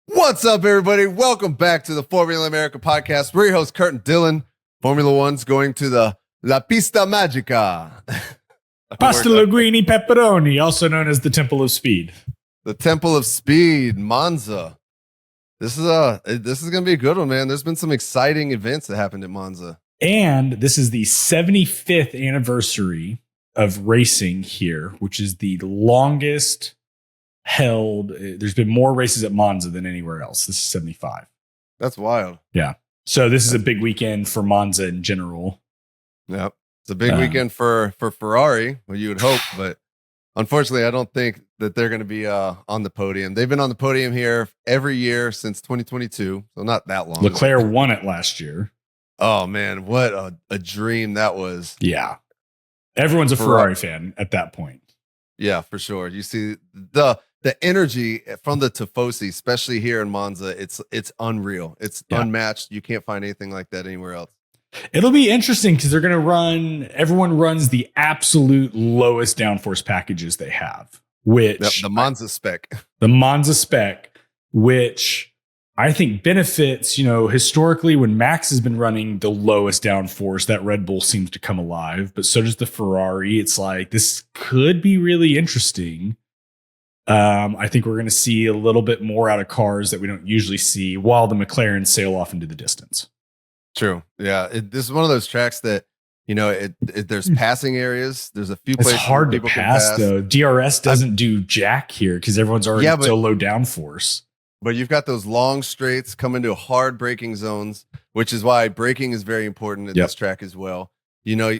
What's up, everybody? Welcome back to the Formula America podcast. We're your hosts, Kurt and Dylan. Formula One's going to the La Pista Magica. Pasta linguine pepperoni, also known as the Temple of Speed. The Temple of Speed, Monza. This is going to be a good one, man. There's been some exciting events that happened at Monza. And this is the 75th anniversary of racing here, which is the longest held. There's been more races at Monza than anywhere else. This is 75. That's wild. Yeah. So this is a big weekend for Monza in general. Yep. It's a big weekend for Ferrari, well, you would hope, but unfortunately, I don't think that they're going to be on the podium. They've been on the podium here every year since 2022, so not that long. Leclerc won it last year. Oh, man, what a dream that was. Yeah. Everyone's a Ferrari fan at that point. Yeah, for sure. You see the energy from the Tifosi, especially here in Monza, it's unreal. It's unmatched. You can't find anything like that anywhere else. It'll be interesting because they're going to everyone runs the absolute lowest downforce packages they have, which the Monza spec. The Monza spec, which I think benefits, historically when Max has been running the lowest downforce, that Red Bull seems to come alive, but so does the Ferrari. It's like, this could be really interesting. I think we're going to see a little bit more out of cars that we don't usually see while the McLarens sail off into the distance. True. Yeah. This is one of those tracks that, there's passing areas. There's a few places. It's hard to pass, though. DRS doesn't do jack here because everyone's already so low downforce. But you've got those long straights come into hard braking zones, which is why braking is very important at this track as well.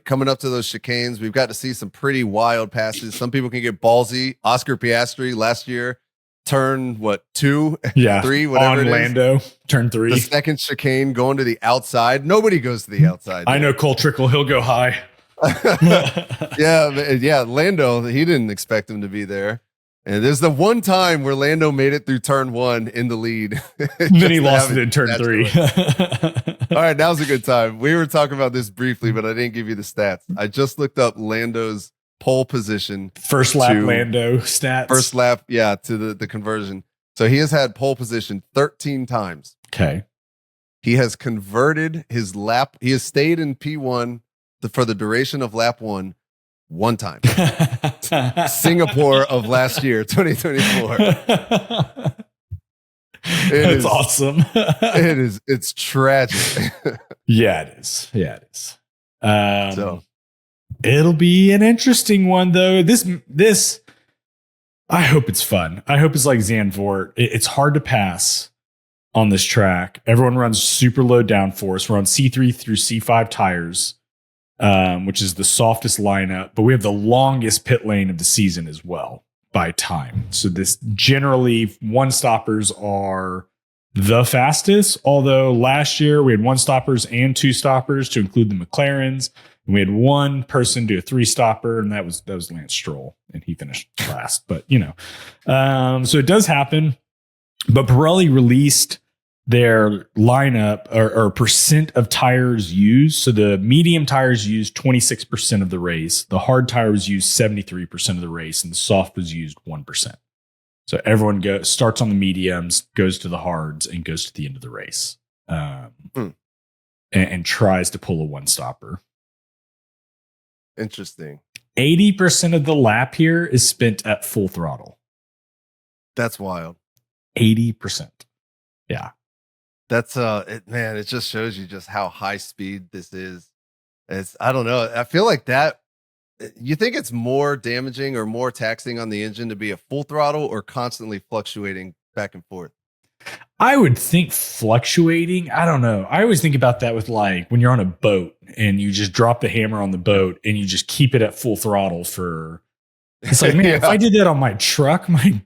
Coming up to those chicanes, we've got to see some pretty wild passes. Some people can get ballsy. Oscar Piastri last year, turn 2, 3, whatever on it is. Lando, turn 3. The second chicane going to the outside. Nobody goes to the outside. I know Cole Trickle, he'll go high. Yeah. Lando, he didn't expect him to be there. And there's the one time where Lando made it through turn 1 in the lead. Then he lost it in turn 3. All right, now's a good time. We were talking about this briefly, but I didn't give you the stats. I just looked up Lando's pole position. First lap Lando stats. First lap, to the conversion. So he has had pole position 13 times. Okay. He has converted his lap. He has stayed in P1 for the duration of lap 1 time. Singapore of last year, 2024. That's awesome. It's tragic. Yeah, it is. So it'll be an interesting one, though. This I hope it's fun. I hope it's like Zandvoort. It's hard to pass on this track. Everyone runs super low downforce. We're on C3 through C5 tires, which is the softest lineup, but we have the longest pit lane of the season as well by time. So this generally one stoppers are the fastest, although last year we had one stoppers and two stoppers to include the McLarens. And we had one person do a 3-stopper, and that was Lance Stroll, and he finished last. But so it does happen. But Pirelli released their lineup or percent of tires used. So the medium tires used 26% of the race. The hard tires used 73% of the race, and the soft was used 1%. So everyone starts on the mediums, goes to the hards, and goes to the end of the race, and tries to pull a 1-stopper. Interesting. 80% of the lap here is spent at full throttle. That's wild. 80%. Yeah. That's man, it just shows you just how high speed this is. I don't know. I feel like that. You think it's more damaging or more taxing on the engine to be a full throttle or constantly fluctuating back and forth? I would think fluctuating. I don't know. I always think about that with like when you're on a boat and you just drop the hammer on the boat and you just keep it at full throttle for. It's like, man, if I did that on my truck, my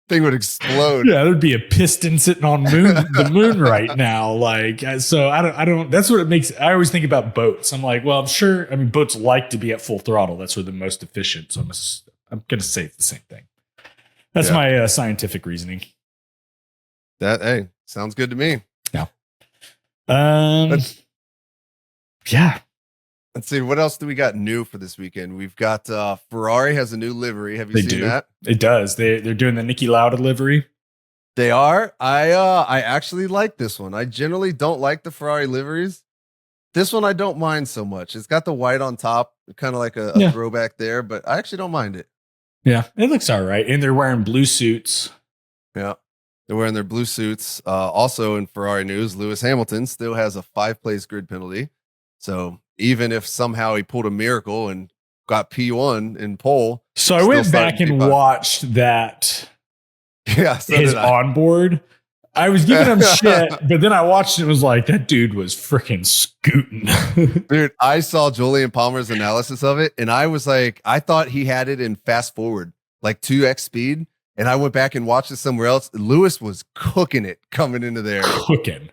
thing would explode. Yeah, there'd be a piston sitting on the moon right now. Like, so I don't. That's what it makes. I always think about boats. I'm like, well, I'm sure. I mean, boats like to be at full throttle. That's where they're most efficient. So I'm going to say it's the same thing. That's my scientific reasoning. That sounds good to me. Yeah. Yeah. Let's see. What else do we got new for this weekend? We've got Ferrari has a new livery. Have you seen that? It does. They're doing the Niki Lauda livery. They are. I actually like this one. I generally don't like the Ferrari liveries. This one I don't mind so much. It's got the white on top, kind of like a throwback there, but I actually don't mind it. Yeah, it looks all right. And they're wearing blue suits. Yeah, they're wearing their blue suits. Also in Ferrari news, Lewis Hamilton still has a 5-place grid penalty. So even if somehow he pulled a miracle and got P1 in pole. So I went back and watched that. Yeah, so his onboard. I was giving him shit, but then I watched it and was like, that dude was freaking scooting. Dude, I saw Julian Palmer's analysis of it, and I was like, I thought he had it in fast forward, like 2x speed. And I went back and watched it somewhere else. Lewis was cooking it coming into there. Cooking.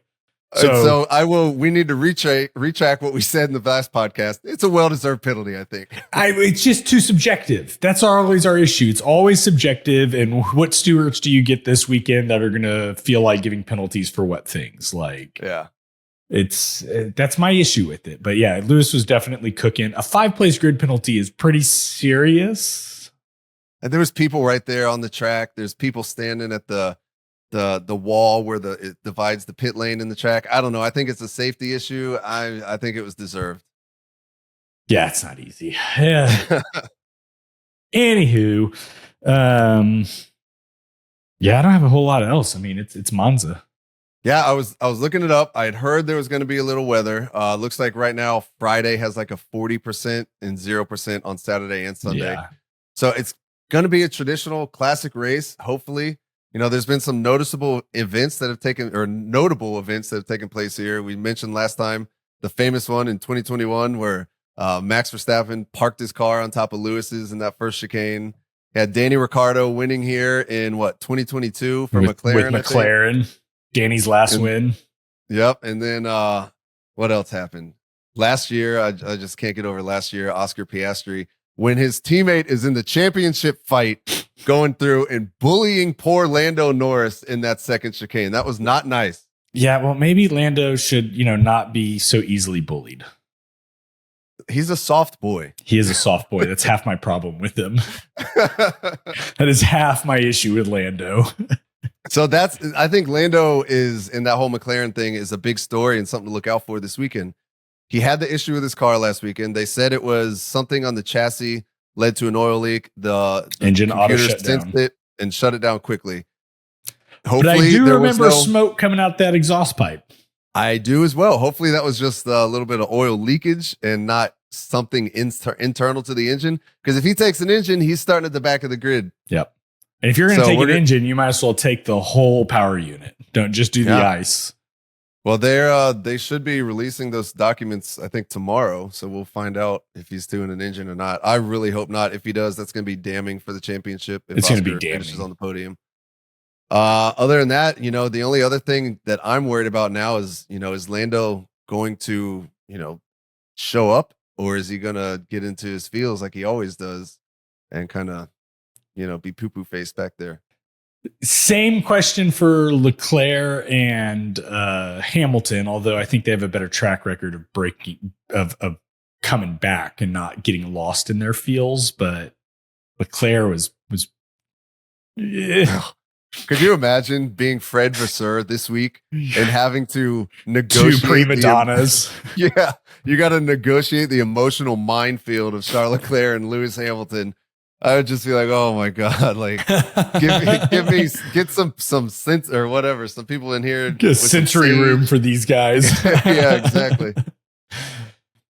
So we need to retract what we said in the last podcast. It's a well-deserved penalty, I think. It's just too subjective. That's always our issue. It's always subjective. And what stewards do you get this weekend that are going to feel like giving penalties for what things? Like, yeah, that's my issue with it. But yeah, Lewis was definitely cooking. A 5-place grid penalty is pretty serious. And there was people right there on the track. There's people standing at the wall where it divides the pit lane in the track. I don't know. I think it's a safety issue. I think it was deserved. Yeah, it's not easy. Yeah. Anywho, yeah, I don't have a whole lot else. I mean, it's Monza. Yeah, I was looking it up. I had heard there was going to be a little weather. Looks like right now Friday has like a 40% and 0% on Saturday and Sunday. Yeah. So it's going to be a traditional classic race, hopefully. You know, there's been some notable events that have taken place here. We mentioned last time the famous one in 2021 where Max Verstappen parked his car on top of Lewis's in that first chicane. Had Danny Ricciardo winning here in 2022 for McLaren. With McLaren, Danny's last win. Yep. And then what else happened? Last year, I just can't get over last year, Oscar Piastri, when his teammate is in the championship fight going through and bullying poor Lando Norris in that second chicane. That was not nice. Yeah, well, maybe Lando should, not be so easily bullied. He's a soft boy. He is a soft boy. That's half my problem with him. That is half my issue with Lando. So I think Lando is in that whole McLaren thing is a big story and something to look out for this weekend. He had the issue with his car last weekend. They said it was something on the chassis led to an oil leak. The engine auto shut sensed down. it and shut it down quickly. Hopefully, but I do remember smoke coming out that exhaust pipe. I do as well. Hopefully that was just a little bit of oil leakage and not something internal to the engine. Because if he takes an engine, he's starting at the back of the grid. Yep. And if you're going to take an engine, you might as well take the whole power unit. Don't just do the ice. Well, they should be releasing those documents, I think, tomorrow. So we'll find out if he's doing an engine or not. I really hope not. If he does, that's going to be damning for the championship. It's going to be damning. Finishes on the podium. Other than that, the only other thing that I'm worried about now is Lando going to, show up, or is he going to get into his feels like he always does and kind of, be poo-poo faced back there? Same question for Leclerc and Hamilton, although I think they have a better track record of of coming back and not getting lost in their feels. But Leclerc was. Could you imagine being Fred Vasseur this week and having to negotiate two prima donnas? Yeah, you got to negotiate the emotional minefield of Charles Leclerc and Lewis Hamilton. I would just be like, oh my God, like get some sense or whatever. Some people in here. Get a sensory room for these guys. Yeah, exactly.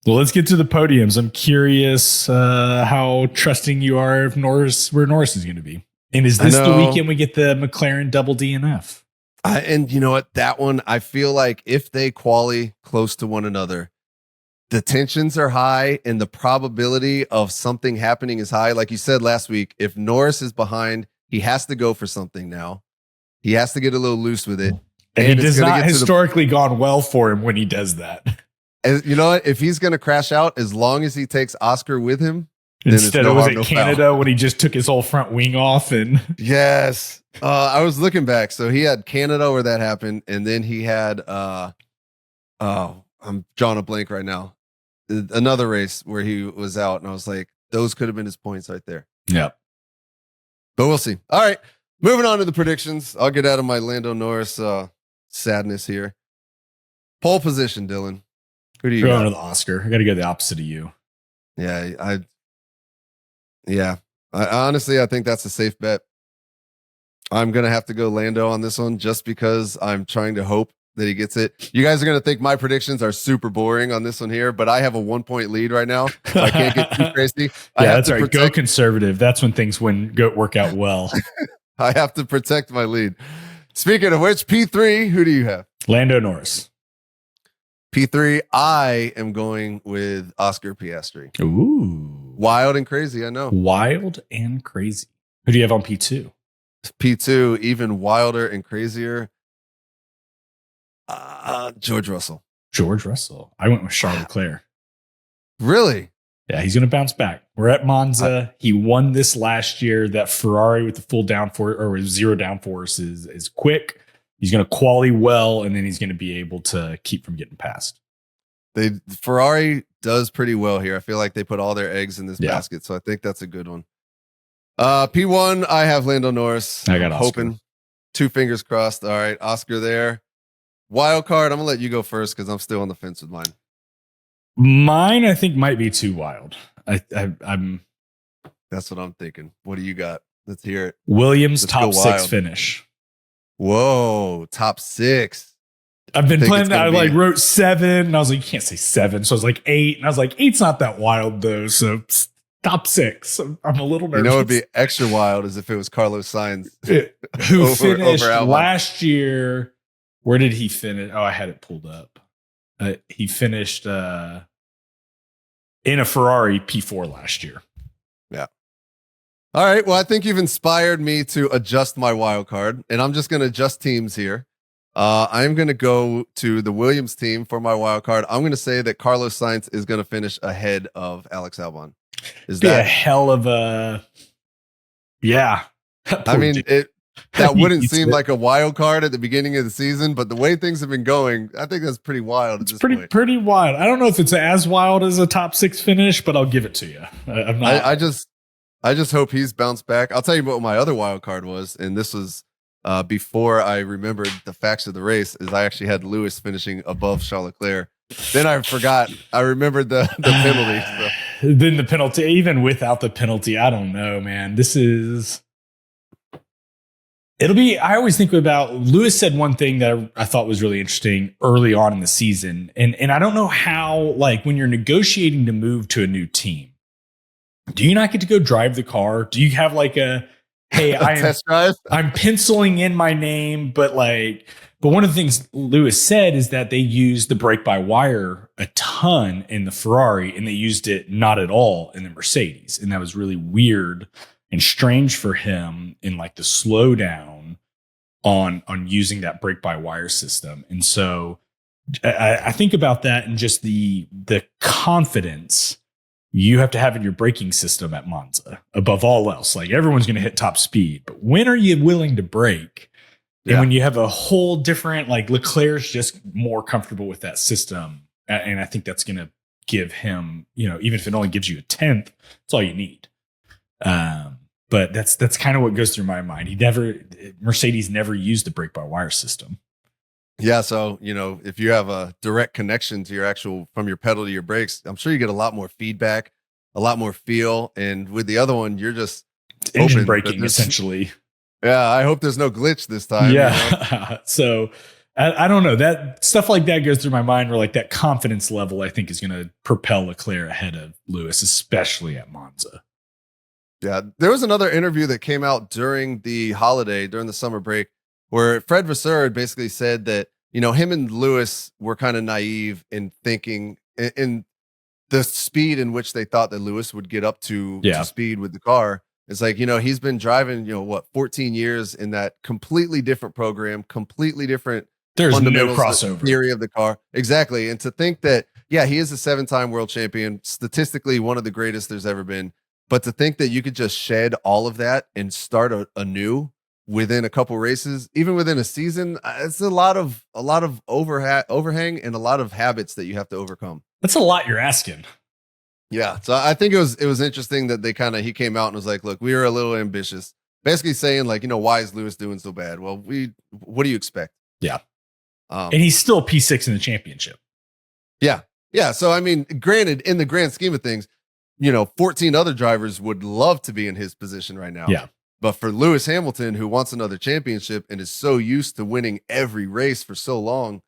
Well, let's get to the podiums. I'm curious how trusting you are of where Norris is going to be. And is this the weekend we get the McLaren double DNF? And you know what? That one, I feel like if they quali close to one another, the tensions are high and the probability of something happening is high. Like you said last week, if Norris is behind, he has to go for something now. He has to get a little loose with it. And it does not historically gone well for him when he does that. And you know what? If he's going to crash out, as long as he takes Oscar with him, instead of Canada when he just took his whole front wing off and yes. I was looking back. So he had Canada where that happened, and then he had I'm drawing a blank right now. Another race where he was out, and I was like, those could have been his points right there. Yeah. But we'll see. All right. Moving on to the predictions. I'll get out of my Lando Norris sadness here. Pole position, Dylan. Who do you Going got? to the Oscar. I got to go the opposite of you. Yeah, I honestly, I think that's a safe bet. I'm going to have to go Lando on this one just because I'm trying to hope that he gets it. You guys are going to think my predictions are super boring on this one here, but I have a 1-point lead right now, so I can't get too crazy. Yeah, that's right. Go conservative. That's when things work out well. I have to protect my lead. Speaking of which, P3, who do you have? Lando Norris. P3, I am going with Oscar Piastri. Ooh. Wild and crazy, I know. Wild and crazy. Who do you have on P2? P2, even wilder and crazier. George Russell. George Russell. I went with Charles Leclerc. Really? Yeah, he's going to bounce back. We're at Monza. He won this last year. That Ferrari with the full downforce or with zero downforce is quick. He's going to quali well, and then he's going to be able to keep from getting past. Ferrari does pretty well here. I feel like they put all their eggs in this basket, so I think that's a good one. P1, I have Lando Norris. I got Oscar. Hoping. 2 fingers crossed. All right, Oscar there. Wild card, I'm going to let you go first because I'm still on the fence with mine. Mine, I think, might be too wild. I'm. That's what I'm thinking. What do you got? Let's hear it. Williams top 6 finish. Whoa, top 6. I've been playing that. I wrote 7, and I was like, you can't say 7. So I was like 8, and I was like, 8's not that wild though. So top 6. I'm a little nervous. You know, it'd be extra wild as if it was Carlos Sainz who finished last year. Where did he finish? Oh, I had it pulled up. He finished in a Ferrari P4 last year. Yeah. All right. Well, I think you've inspired me to adjust my wild card, and I'm just going to adjust teams here. I'm going to go to the Williams team for my wild card. I'm going to say that Carlos Sainz is going to finish ahead of Alex Albon. Is that a hell of a? Yeah. I mean, that wouldn't seem like a wild card at the beginning of the season, but the way things have been going, I think that's pretty wild. It's pretty wild. I don't know if it's as wild as a top 6 finish, but I'll give it to you. I'm not. I just hope he's bounced back. I'll tell you what my other wild card was, and this was before I remembered the facts of the race. Is I actually had Lewis finishing above Charles Leclerc. Then I forgot. I remembered the penalty. So. Then the penalty, even without the penalty, I don't know, man. I always think about, Lewis said one thing that I thought was really interesting early on in the season. And I don't know how, like, when you're negotiating to move to a new team, do you not get to go drive the car? Do you have like test drive? I'm penciling in my name, but one of the things Lewis said is that they used the brake-by-wire a ton in the Ferrari, and they used it not at all in the Mercedes. And that was really weird and strange for him in like the slowdown on using that brake-by-wire system. And so I think about that and just the confidence you have to have in your braking system at Monza above all else. Like, everyone's going to hit top speed, but when are you willing to brake? And when you have a whole different, like, Leclerc's just more comfortable with that system. And I think that's going to give him, even if it only gives you a 10th, that's all you need. But that's kind of what goes through my mind. Mercedes never used the brake-by-wire system. Yeah, so if you have a direct connection to your from your pedal to your brakes, I'm sure you get a lot more feedback, a lot more feel. And with the other one, you're just engine braking essentially. Yeah, I hope there's no glitch this time. Yeah, so I don't know, that stuff like that goes through my mind. Where like that confidence level, I think, is going to propel Leclerc ahead of Lewis, especially at Monza. Yeah, there was another interview that came out during the summer break, where Fred Vasseur basically said that, him and Lewis were kind of naive in thinking in the speed in which they thought that Lewis would get up to speed with the car. It's like, he's been driving, 14 years in that completely different program, completely different. There's no crossover theory of the car. Exactly. And to think that, he is a 7-time world champion, statistically one of the greatest there's ever been. But to think that you could just shed all of that and start anew within a couple races, even within a season, it's a lot of overhang and a lot of habits that you have to overcome. That's a lot you're asking. Yeah. So I think it was interesting that he came out and was like, look, we were a little ambitious. basically saying like, why is Lewis doing so bad? Well, what do you expect? Yeah. And he's still P6 in the championship. Yeah. Yeah. So, I mean, granted, in the grand scheme of things, 14 other drivers would love to be in his position right now. Yeah. But for Lewis Hamilton, who wants another championship and is so used to winning every race for so long,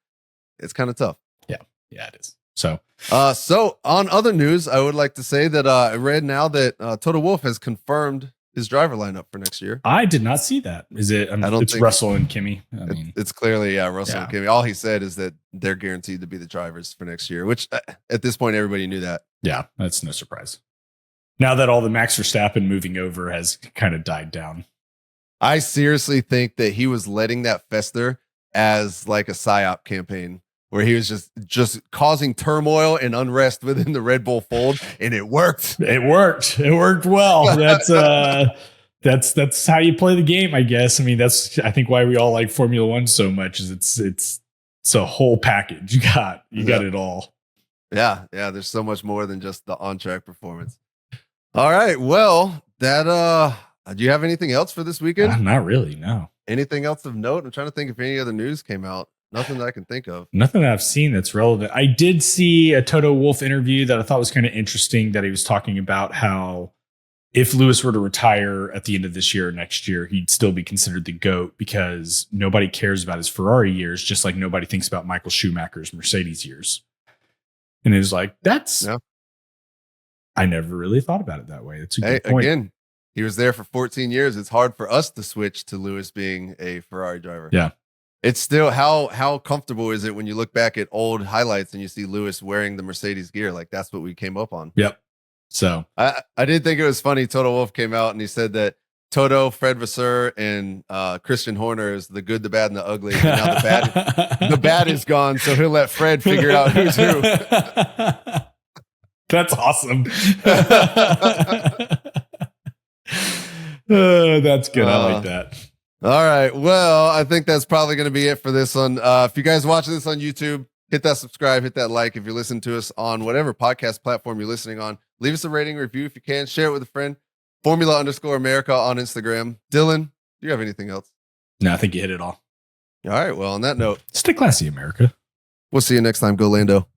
it's kind of tough. Yeah. Yeah, it is. So on other news, I would like to say that I read now that Toto Wolff has confirmed his driver lineup for next year. I did not see that. Is it? It's Russell and Kimmy. I mean, it's clearly Russell and Kimmy. All he said is that they're guaranteed to be the drivers for next year, which at this point everybody knew that. Yeah, that's no surprise. Now that all the Max Verstappen moving over has kind of died down, I seriously think that he was letting that fester as like a psyop campaign, where he was just causing turmoil and unrest within the Red Bull fold, and it worked. It worked well. That's how you play the game, I guess. I mean, I think why we all like Formula One so much is it's a whole package. You got it all. Yeah, there's so much more than just the on-track performance. All right, well, do you have anything else for this weekend? Not really, no. Anything else of note? I'm trying to think if any other news came out. Nothing that I can think of. Nothing that I've seen that's relevant. I did see a Toto Wolff interview that I thought was kind of interesting, that he was talking about how if Lewis were to retire at the end of this year or next year, he'd still be considered the GOAT because nobody cares about his Ferrari years, just like nobody thinks about Michael Schumacher's Mercedes years. And it was like, I never really thought about it that way. That's a good point. Again, he was there for 14 years. It's hard for us to switch to Lewis being a Ferrari driver. Yeah. It's still how comfortable is it when you look back at old highlights and you see Lewis wearing the Mercedes gear? Like that's what we came up on. Yep. So I did think it was funny. Toto Wolff came out and he said that Toto, Fred Vasseur, and Christian Horner is the good, the bad, and the ugly. And now the bad is gone, so he'll let Fred figure out who's who. That's awesome. That's good. I like that. All right. Well, I think that's probably going to be it for this one. If you guys watching this on YouTube, hit that subscribe, hit that like. If you're listening to us on whatever podcast platform you're listening on, leave us a rating, review if you can. Share it with a friend. Formula_America on Instagram. Dylan, do you have anything else? No, I think you hit it all. All right. Well, on that note, stay classy, America. We'll see you next time. Go Lando.